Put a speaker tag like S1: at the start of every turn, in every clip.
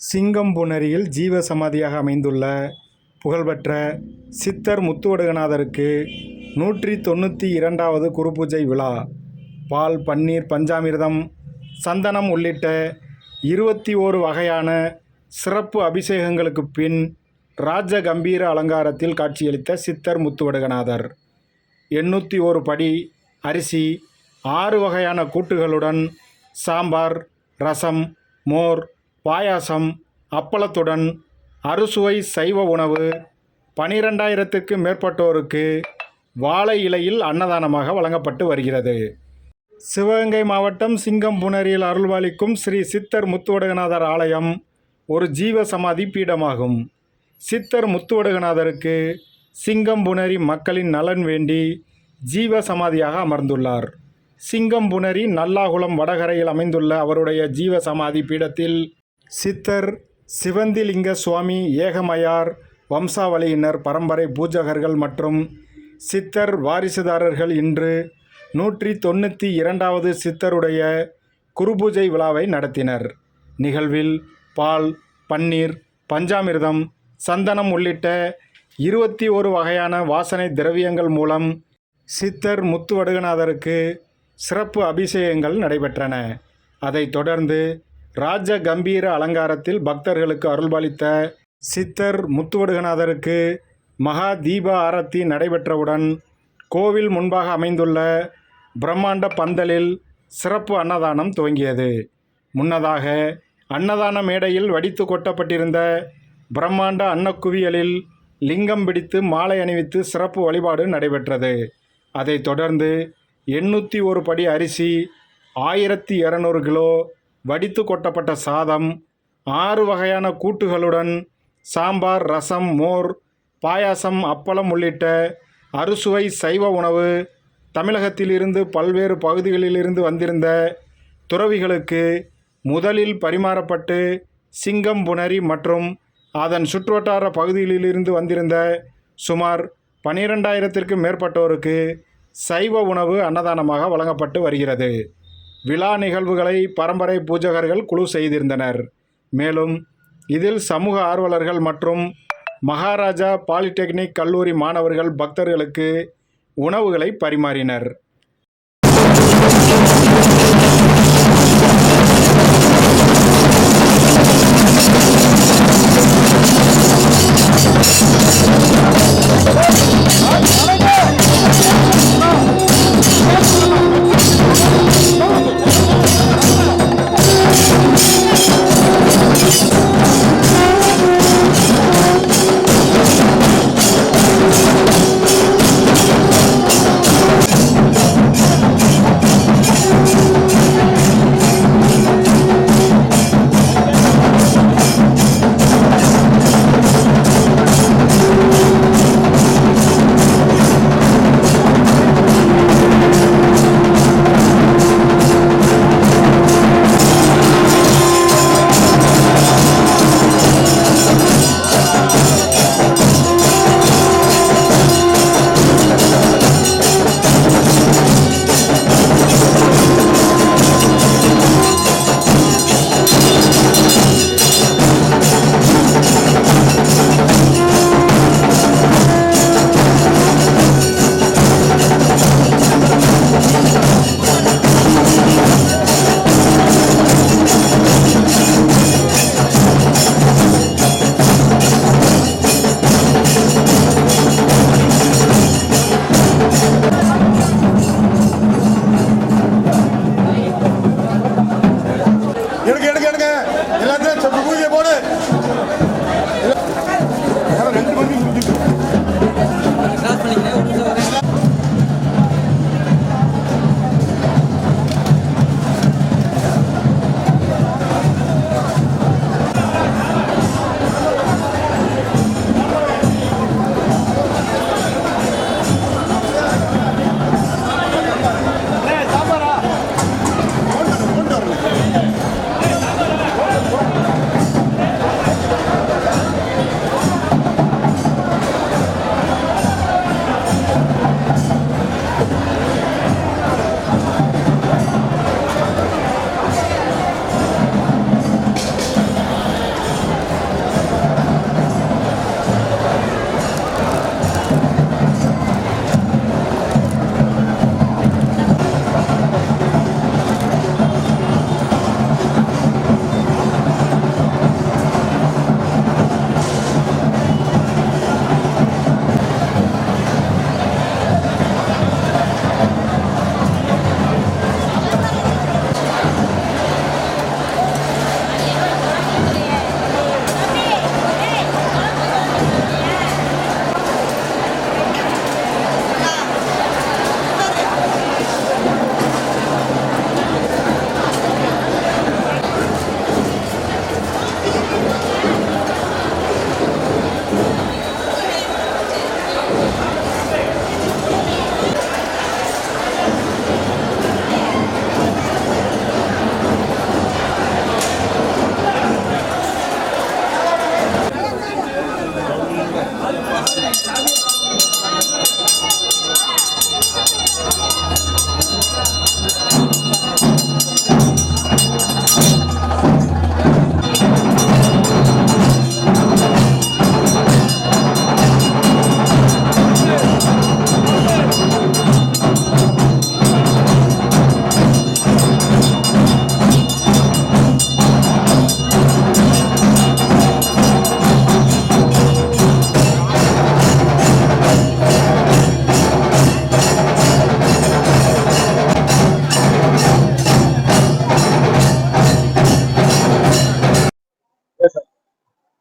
S1: சிங்கம்புணரியில் ஜீவசமாதியாக அமைந்துள்ள புகழ்பெற்ற சித்தர் முத்துவடுகநாதருக்கு 192வது குருபூஜை விழா. பால், பன்னீர், பஞ்சாமிர்தம், சந்தனம் உள்ளிட்ட 21 வகையான சிறப்பு அபிஷேகங்களுக்கு பின் ராஜ கம்பீர அலங்காரத்தில் காட்சியளித்த சித்தர் முத்துவடுகநாதர் 801 படி அரிசி, 6 வகையான கூட்டுகளுடன் சாம்பார், ரசம், மோர், பாயாசம், அப்பளத்துடன் அறுசுவை சைவ உணவு 12,000க்கும் மேற்பட்டோருக்கு வாழை இலையில் அன்னதானமாக வழங்கப்பட்டு வருகிறது. சிவகங்கை மாவட்டம் சிங்கம்புணரியில் அருள்பாலிக்கும் ஸ்ரீ சித்தர் முத்துவடுகநாதர் ஆலயம் ஒரு ஜீவசமாதி பீடமாகும். சித்தர் முத்துவடுகநாதருக்கு சிங்கம்புணரி மக்களின் நலன் வேண்டி ஜீவசமாதியாக அமர்ந்துள்ளார். சிங்கம்புணரி நல்லாகுளம் வடகரையில் அமைந்துள்ள அவருடைய ஜீவசமாதி பீடத்தில் சித்தர் சிவந்திலிங்க சுவாமி, ஏகமயார் வம்சாவளியினர், பரம்பரை பூஜகர்கள் மற்றும் சித்தர் வாரிசுதாரர்கள் இன்று 192வது சித்தருடைய குருபூஜை விழாவை நடத்தினர். நிகழ்வில் பால், பன்னீர், பஞ்சாமிர்தம், சந்தனம் உள்ளிட்ட 21 வகையான வாசனை திரவியங்கள் மூலம் சித்தர் முத்துவடுகநாதருக்கு சிறப்பு அபிஷேகங்கள் நடைபெற்றன. அதைத் தொடர்ந்து ராஜ கம்பீர அலங்காரத்தில் பக்தர்களுக்கு அருள்பாலித்த சித்தர் முத்துவடுகநாதருக்கு மகா தீப ஆரத்தி நடைபெற்றவுடன் கோவில் முன்பாக அமைந்துள்ள பிரம்மாண்ட பந்தலில் சிறப்பு அன்னதானம் துவங்கியது. முன்னதாக அன்னதான மேடையில் வடித்து கொட்டப்பட்டிருந்த பிரம்மாண்ட அன்னக்குவியலில் லிங்கம் பிடித்து மாலை அணிவித்து சிறப்பு வழிபாடு நடைபெற்றது. அதைத் தொடர்ந்து 801 படி அரிசி, 1200 கிலோ வடித்து கொட்டப்பட்ட சாதம், 6 வகையான கூட்டுகளுடன் சாம்பார், ரசம், மோர், பாயாசம், அப்பளம் உள்ளிட்ட அறுசுவை சைவ உணவு தமிழகத்திலிருந்து பல்வேறு பகுதிகளிலிருந்து வந்திருந்த துறவிகளுக்கு முதலில் பரிமாறப்பட்டு சிங்கம்புணரி மற்றும் அதன் சுற்றுவட்டார பகுதிகளிலிருந்து வந்திருந்த சுமார் 12,000க்கும் மேற்பட்டோருக்கு சைவ உணவு அன்னதானமாக வழங்கப்பட்டு வருகிறது. விழா நிகழ்வுகளை பரம்பரை பூஜகர்கள் குழு செய்திருந்தனர். மேலும் இதில் சமூக ஆர்வலர்கள் மற்றும் மகாராஜா பாலிடெக்னிக் கல்லூரி மாணவர்கள் பக்தர்களுக்கு உணவுகளை பரிமாறினர்.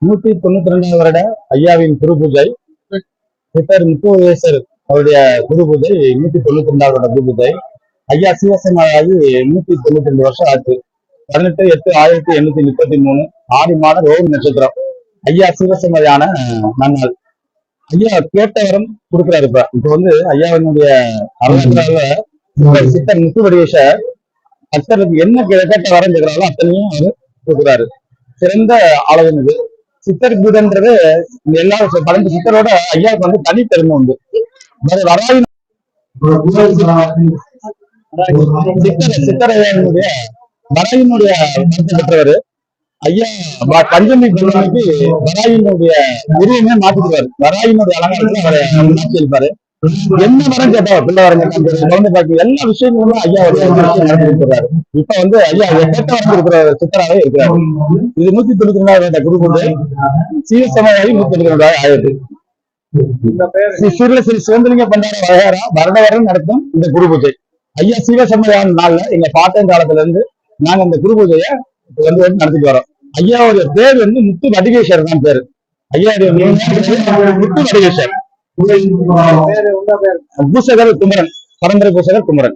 S2: 192 வருட ஐயாவின் குரு பூஜை. சித்தர் முத்துவேசர் அவருடைய குரு பூஜை 192 வருட குரு பூஜை. ஐயா சிவசமாதி 192 வருஷம் ஆச்சு. 18/8/1833 ஆடி மாதம் ரோஹிணி நட்சத்திரம். ஐயா சிவசமாதியான நன்னாள். ஐயா கேட்ட வரம் கொடுக்குறாரு. இப்ப வந்து ஐயாவினுடைய அரங்கத்துல சித்தர் முத்துவடிவேசர் பக்தர்களுக்கு என்ன கேட்ட வரம் கேட்கிறாரோ அத்தனையும் அவரு கொடுக்குறாரு. சிறந்த ஆலயம் இது. சித்தர் பீடன்றது எல்லா 12 சித்தரோட ஐயாவுக்கு வந்து தனி பெருமை உண்டு. வராயின் சித்தரையனுடைய வராயினுடைய பெற்றவர் ஐயா. பஞ்சமி பௌர்ணமிக்கு வராயினுடைய உருவமே மாத்திடுவாரு. வராயினுடைய அலங்காரத்துல அவரை மாற்றி இருப்பாரு. என்ன வரம் கேட்டா பிள்ளை வரம் குழந்தை பாக்கி எல்லா விஷயங்களுமே ஐயா நடத்தி கொடுக்குறாரு. இப்ப வந்து ஐயா கேட்ட வரம் இருக்கிற சித்தராகவே இருக்கிறாரு. இது 192 குரு பூஜை. சீவசமாதி 192 ஆயிரத்து. ஸ்ரீ சிவந்தலிங்க பண்டார வகையாரா வருட வருடம் நடத்தும் இந்த குரு பூஜை. ஐயா சிவசமாதியான நாள்ல எங்க பாட்டன் காலத்துல இருந்து நாங்க இந்த குரு பூஜையை வந்து நடத்திட்டு வரோம். ஐயாவுடைய பேர் வந்து முத்து வடிவேஸ்வர் தான் பேரு. ஐயாவுடைய முத்து வடிவேஸ்வர். பூசகர் குமரன், பரம்பரை பூசகர் குமரன்.